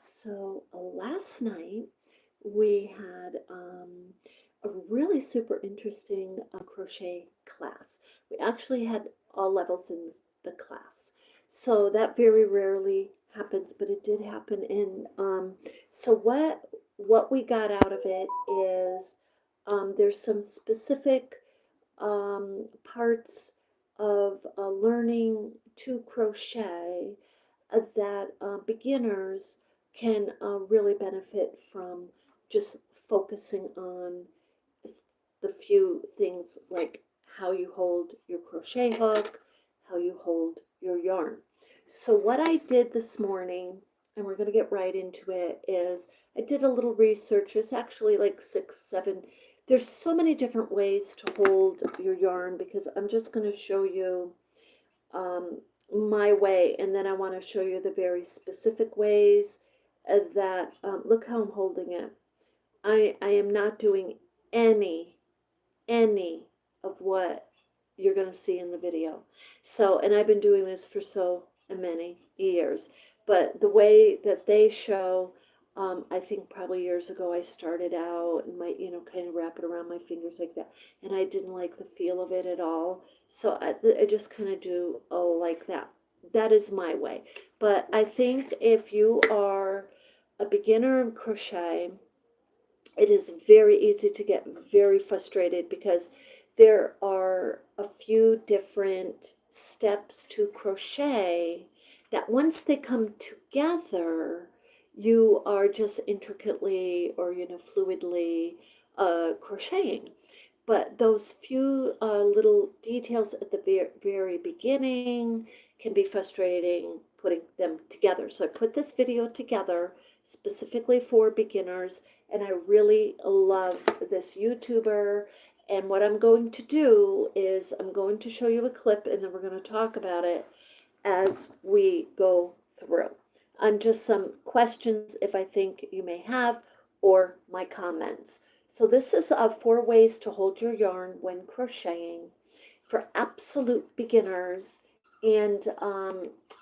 So last night we had a really super interesting crochet class. We actually had all levels in the class. So that very rarely happens, but it did happen. So what we got out of it is there's some specific parts of learning to crochet that beginners can really benefit from just focusing on the few things like how you hold your crochet hook, how you hold your yarn. So what I did this morning, and we're going to get right into it, is I did a little research. It's actually like 6, 7. There's so many different ways to hold your yarn because I'm just going to show you my way, and then I want to show you the very specific ways that, look how I'm holding it. I am not doing any of what you're going to see in the video. So, and I've been doing this for so many years, but the way that they show, I think probably years ago I started out and might, kind of wrap it around my fingers like that. And I didn't like the feel of it at all. So I just kind of do, like that. That is my way. But I think if you are a beginner in crochet, it is very easy to get very frustrated because there are a few different steps to crochet that once they come together, you are just intricately or fluidly crocheting. But those few little details at the very beginning can be frustrating putting them together. So I put this video together specifically for beginners, and I really love this YouTuber. And what I'm going to do is I'm going to show you a clip, and then we're going to talk about it as we go through. And just some questions if I think you may have, or my comments. So this is 4 ways to hold your yarn when crocheting for absolute beginners. And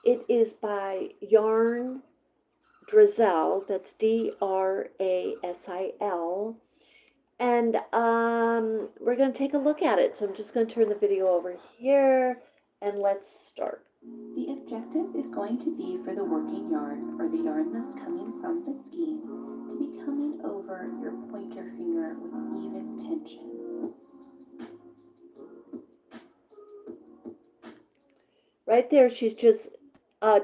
it is by Yarn Drasil, that's Drasil, and we're going to take a look at it. So I'm just going to turn the video over here, and let's start. The objective is going to be for the working yarn, or the yarn that's coming from the skein, to be coming over your pointer finger with even tension. Right there, she's just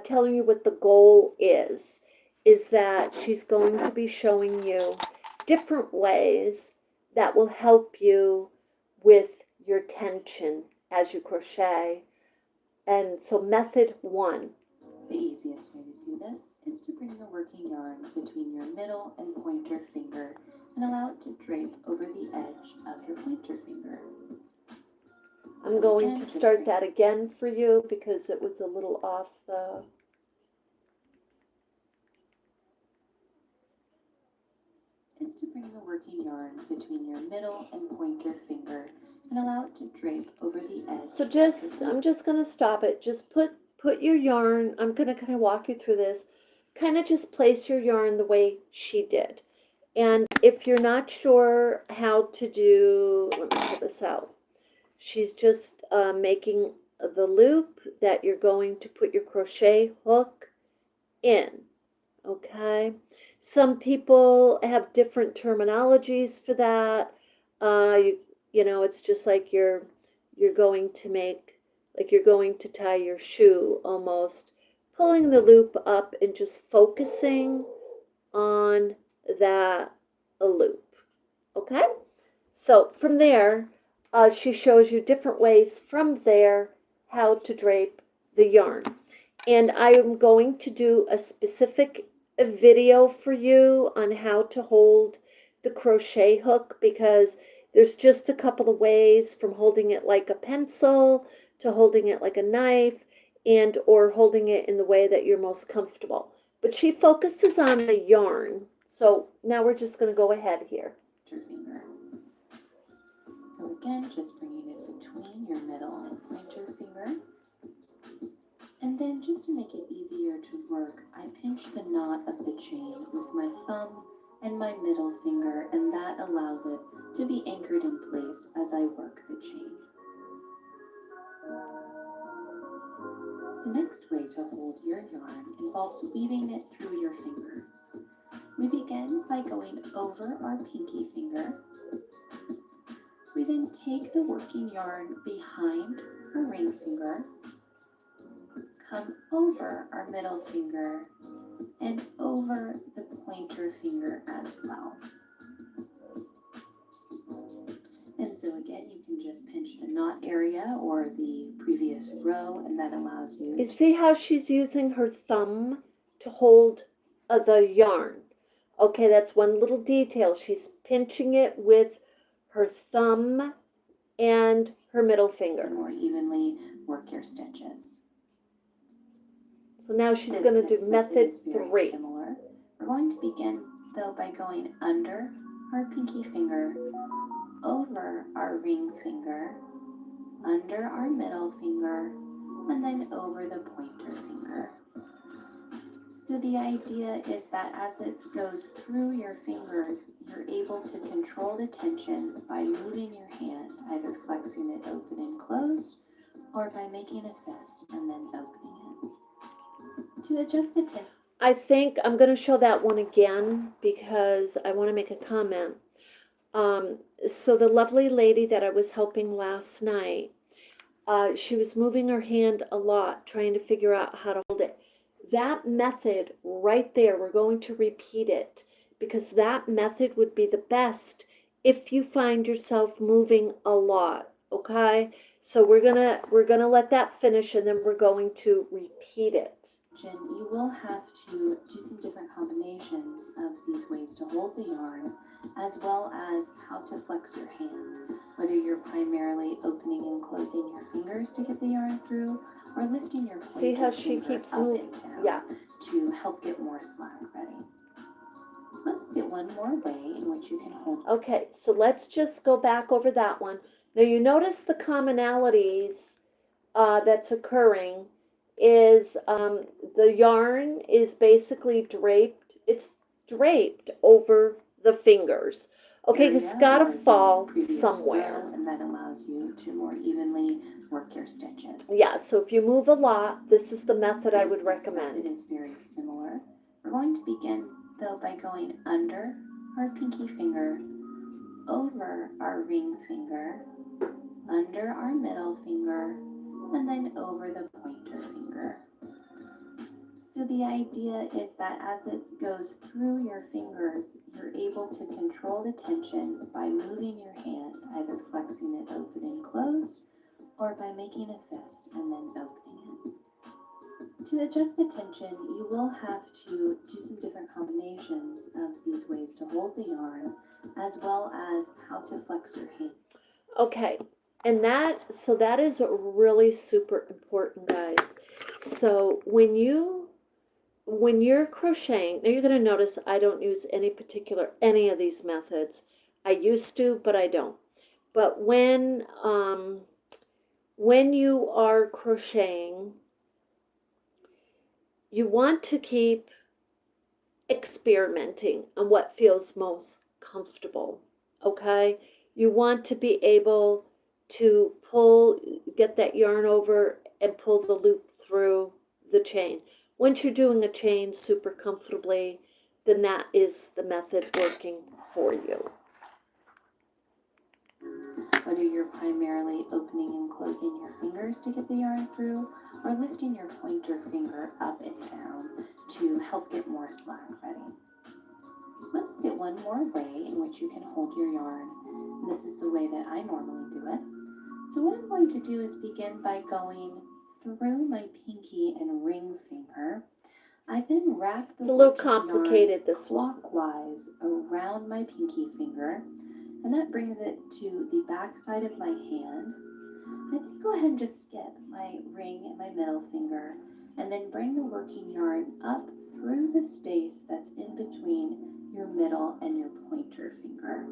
telling you what the goal is that she's going to be showing you different ways that will help you with your tension as you crochet. And so method 1. The easiest way to do this is to bring the working yarn between your middle and pointer finger and allow it to drape over the edge of your pointer finger. I'm going to start that again for you because it was a little off the... Is to bring the working yarn between your middle and pointer finger and allow it to drape over the edge. So I'm just going to stop it. Just put your yarn, I'm going to kind of walk you through this. Kind of just place your yarn the way she did. And if you're not sure how to do, let me pull this out. She's just making the loop that you're going to put your crochet hook in. Okay? Some people have different terminologies for that. It's just like you're going to make, like you're going to tie your shoe almost, pulling the loop up and just focusing on that loop. Okay? So from there, she shows you different ways from there how to drape the yarn. And I am going to do a specific video for you on how to hold the crochet hook because there's just a couple of ways from holding it like a pencil to holding it like a knife and or holding it in the way that you're most comfortable. But she focuses on the yarn. So now we're just going to go ahead here. Your finger. So again, just bringing it between your middle and pointer finger. And then just to make it easier to work, I pinch the knot of the chain with my thumb and my middle finger, and that allows it to be anchored in place as I work the chain. The next way to hold your yarn involves weaving it through your fingers. We begin by going over our pinky finger. We then take the working yarn behind our ring finger, come over our middle finger, and over the pointer finger as well. And so again, you can just pinch the knot area or the previous row, and that allows you You see how she's using her thumb to hold the yarn? Okay, that's one little detail. She's pinching it with her thumb and her middle finger. more evenly work your stitches. So now she's going to do method 3. Similar. We're going to begin though by going under our pinky finger, over our ring finger, under our middle finger, and then over the pointer finger. So the idea is that as it goes through your fingers, you're able to control the tension by moving your hand, either flexing it open and closed, or by making a fist and then opening it. To adjust the tension, I think I'm going to show that one again because I want to make a comment. So the lovely lady that I was helping last night, she was moving her hand a lot, trying to figure out how to hold it. That method right there, we're going to repeat it because that method would be the best if you find yourself moving a lot, okay? So we're gonna let that finish and then we're going to repeat it. you will have to do some different combinations of these ways to hold the yarn, as well as how to flex your hand, whether you're primarily opening and closing your fingers to get the yarn through, or lifting your pointer See how she finger keeps up moving? and down Yeah. to help get more slack ready. Let's look at one more way in which you can hold. Okay, so let's just go back over that one. Now you notice the commonalities that's occurring is the yarn is basically draped. It's draped over the fingers. Okay, because it's got to fall somewhere. And that allows you to more evenly work your stitches. Yeah, so if you move a lot, this is the method I would recommend. It is very similar. We're going to begin though by going under our pinky finger, over our ring finger, under our middle finger, and then over the pointer finger. So the idea is that as it goes through your fingers, you're able to control the tension by moving your hand, either flexing it open and closed, or by making a fist and then opening it. To adjust the tension, you will have to do some different combinations of these ways to hold the yarn, as well as how to flex your hand. Okay, and that is really super important, guys. So when you're crocheting, now you're going to notice I don't use any of these methods. I used to, but I don't. But when you are crocheting, you want to keep experimenting on what feels most comfortable, okay? You want to be able to get that yarn over and pull the loop through the chain. Once you're doing a chain super comfortably, then that is the method working for you. Whether you're primarily opening and closing your fingers to get the yarn through, or lifting your pointer finger up and down to help get more slack ready. Let's look at one more way in which you can hold your yarn. And this is the way that I normally do it. So what I'm going to do is begin by going through my pinky and ring finger. I then wrap the It's a little complicated this clockwise around my pinky finger, and that brings it to the back side of my hand. I then go ahead and just skip my ring and my middle finger, and then bring the working yarn up through the space that's in between your middle and your pointer finger.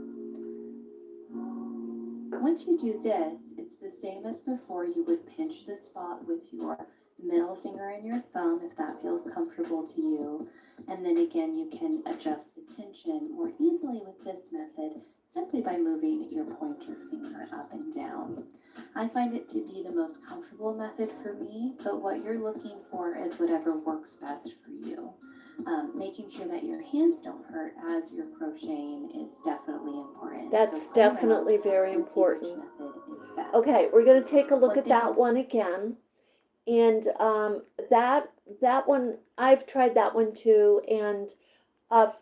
Once you do this, it's the same as before. You would pinch the spot with your middle finger and your thumb if that feels comfortable to you. And then again, you can adjust the tension more easily with this method simply by moving your pointer finger up and down. I find it to be the most comfortable method for me, but what you're looking for is whatever works best for you. Making sure that your hands don't hurt as you're crocheting is definitely important. That's so play definitely around very and see which important. method is best. Okay, we're going to take a look One at thing that else- one again. And that one, I've tried that one too. And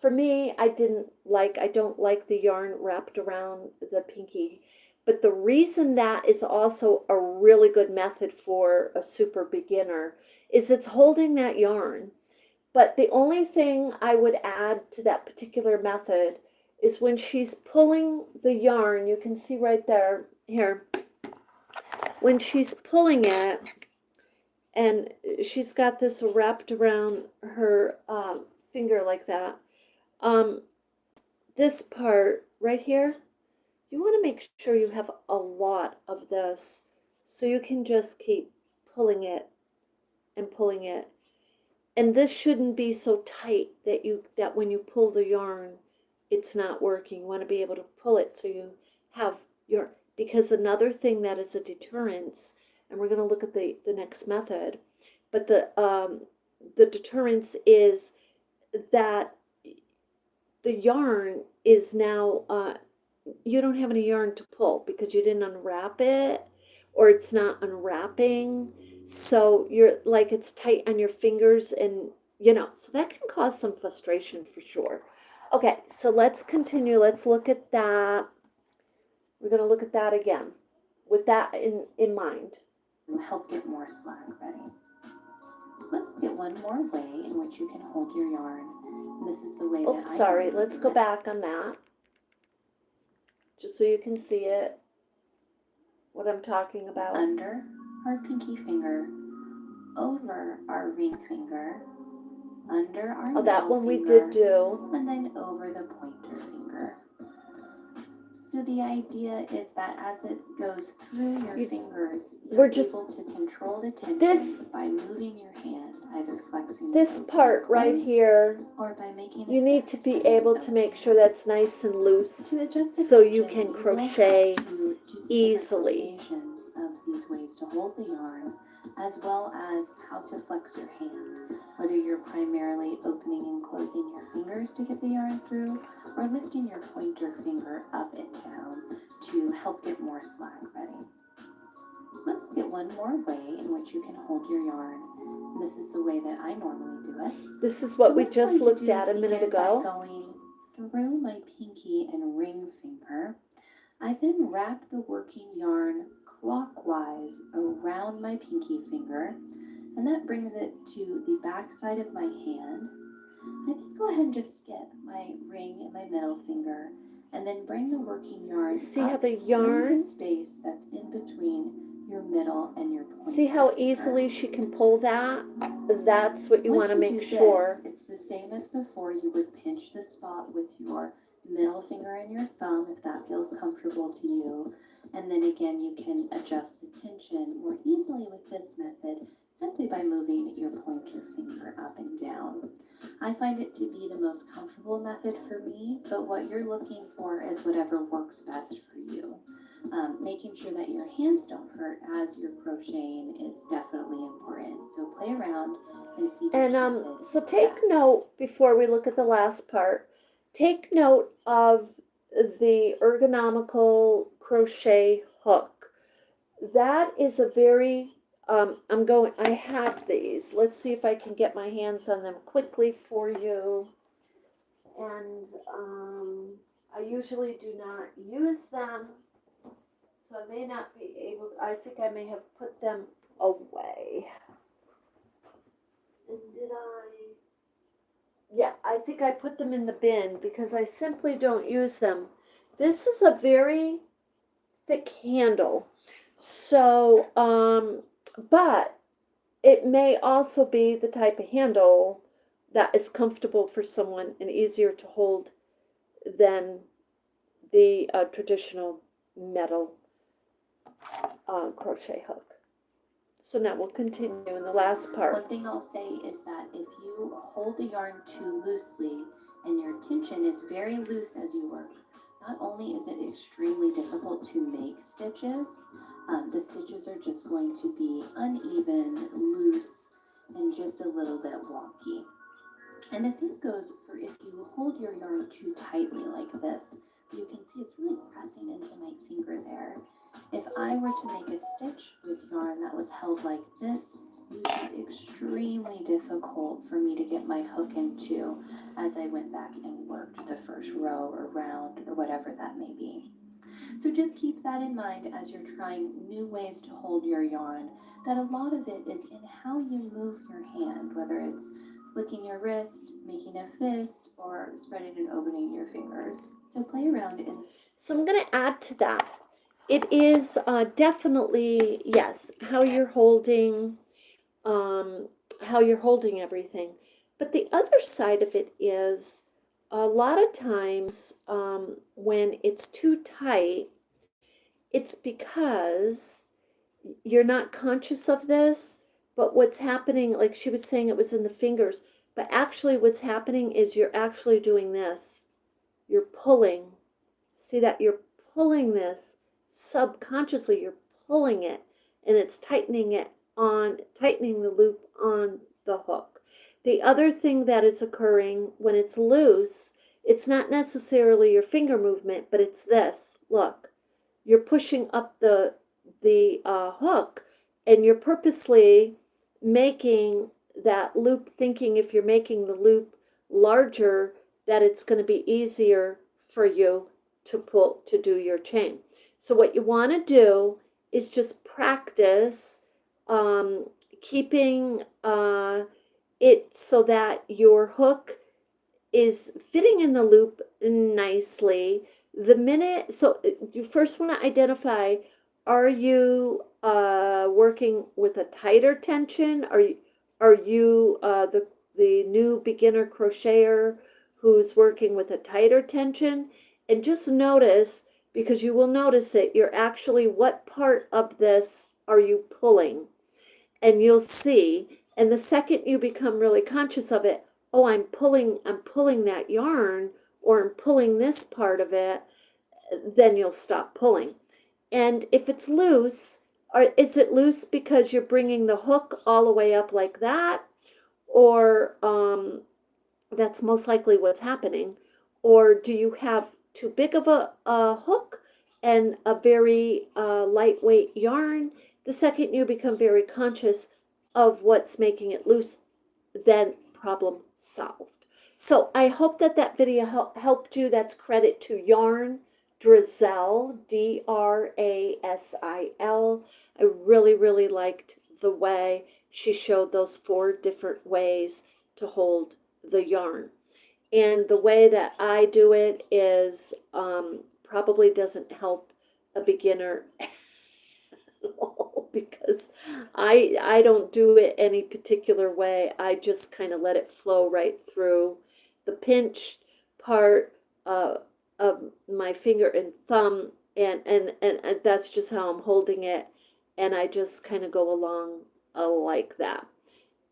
for me, I don't like the yarn wrapped around the pinky. But the reason that is also a really good method for a super beginner is it's holding that yarn. But the only thing I would add to that particular method is when she's pulling the yarn, you can see right there, here, when she's pulling it, and she's got this wrapped around her finger like that. This part right here, you want to make sure you have a lot of this so you can just keep pulling it and pulling it. And this shouldn't be so tight that when you pull the yarn, it's not working. You want to be able to pull it so you have your, because another thing that is a deterrence, and we're going to look at the next method, but the deterrence is that the yarn is now, you don't have any yarn to pull because you didn't unwrap it, or it's not unwrapping. So you're like, it's tight on your fingers, and so that can cause some frustration for sure. Okay, so let's continue. Let's look at that. We're going to look at that again with that in mind. Will help get more slack ready. Let's look at one more way in which you can hold your yarn. And this is the way that I sorry, normally let's do go it. back on that, just so you can see it, what I'm talking about. Under our pinky finger, over our ring finger, under our middle that one we finger, did do. and then over the pointer finger. So the idea is that as it goes through your fingers, you're able to control the tension by moving your hand, either flexing this part right here, or by making you need to be able to make sure that's nice and loose so you can crochet easily. Of these ways to hold the yarn, as well as how to flex your hand, whether you're primarily opening and closing your fingers to get the yarn through, or lifting your pointer finger up and down to help get more slack ready. Let's look at one more way in which you can hold your yarn. This is the way that I normally do it. This is what we just looked at a minute ago. By going through my pinky and ring finger, I then wrap the working yarn clockwise around my pinky finger, and that brings it to the back side of my hand. I then go ahead and just skip my ring and my middle finger, and then bring the working yarn see how the yarn, the space that's in between your middle and your pointer. See how easily she can pull that? That's what you want to make sure. It's the same as before. You would pinch the spot with your middle finger and your thumb if that feels comfortable to you. And then again, you can adjust the tension more easily with this method simply by moving your pointer finger up and down. I find it to be the most comfortable method for me, but what you're looking for is whatever works best for you. Making sure that your hands don't hurt as you're crocheting is definitely important. So play around and see. And so take note before we look at the last part. Take note of the ergonomical crochet hook. That is a very I have these. Let's see if I can get my hands on them quickly for you. And I usually do not use them, so I may not be able to, I think I may have put them away. And did I? Yeah, I think I put them in the bin because I simply don't use them. This is a very thick handle. So, but it may also be the type of handle that is comfortable for someone and easier to hold than the traditional metal crochet hook. So now we'll continue in the last part. One thing I'll say is that if you hold the yarn too loosely and your tension is very loose as you work, not only is it extremely difficult to make stitches, the stitches are just going to be uneven, loose, and just a little bit wonky. And the same goes for if you hold your yarn too tightly like this. You can see it's really pressing into my finger there. If I were to make a stitch with yarn that was held like this, it would be extremely difficult for me to get my hook into as I went back and worked the first row or round or whatever that may be. So just keep that in mind as you're trying new ways to hold your yarn, that a lot of it is in how you move your hand, whether it's flicking your wrist, making a fist, or spreading and opening your fingers. So play around in. So I'm going to add to that. It is definitely, yes, how you're holding everything. But the other side of it is a lot of times when it's too tight, it's because you're not conscious of this, but what's happening, like she was saying, it was in the fingers, but actually what's happening is you're actually doing this. You're pulling. See that? You're pulling this subconsciously, you're pulling it, and it's tightening the loop on the hook. The other thing that is occurring when it's loose, it's not necessarily your finger movement, but it's this. Look, you're pushing up the hook, and you're purposely making that loop, thinking if you're making the loop larger, that it's going to be easier for you to do your chain. So what you want to do is just practice keeping it so that your hook is fitting in the loop nicely. The minute, so you first want to identify, are you working with a tighter tension? Are you the new beginner crocheter who's working with a tighter tension? And just notice, because you will notice it, you're actually, what part of this are you pulling? And you'll see, and the second you become really conscious of it, oh, I'm pulling that yarn, or I'm pulling this part of it, then you'll stop pulling. And if it's loose, is it loose because you're bringing the hook all the way up like that? Or that's most likely what's happening. Or do you have too big of a hook and a very lightweight yarn? The second you become very conscious of what's making it loose, then problem solved. So I hope that that video helped you. That's credit to Yarn Drasil, Drasil. I really, really liked the way she showed those 4 different ways to hold the yarn. And the way that I do it is probably doesn't help a beginner at all, because I don't do it any particular way. I just kind of let it flow right through the pinched part of my finger and thumb, and that's just how I'm holding it, and I just kind of go along like that.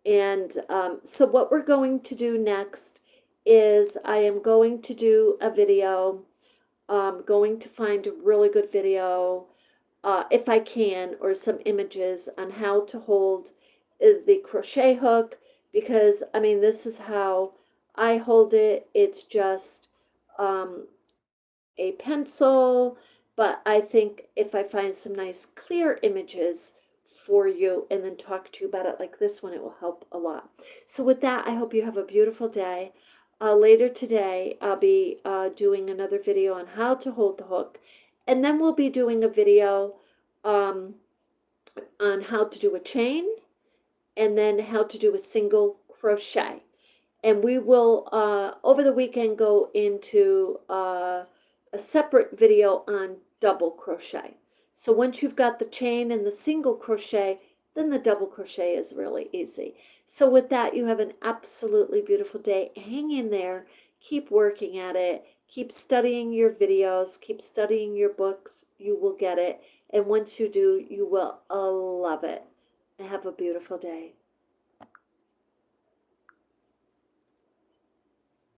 And so what we're going to do next is I am going to do a video. I'm going to find a really good video, if I can, or some images on how to hold the crochet hook, because I mean, this is how I hold it. It's just a pencil, but I think if I find some nice clear images for you and then talk to you about it like this one, it will help a lot. So with that, I hope you have a beautiful day. Later today, I'll be doing another video on how to hold the hook, and then we'll be doing a video on how to do a chain, and then how to do a single crochet. And we will, over the weekend, go into a separate video on double crochet. So once you've got the chain and the single crochet, then the double crochet is really easy. So with that, you have an absolutely beautiful day. Hang in there. Keep working at it. Keep studying your videos. Keep studying your books. You will get it. And once you do, you will love it. and have a beautiful day.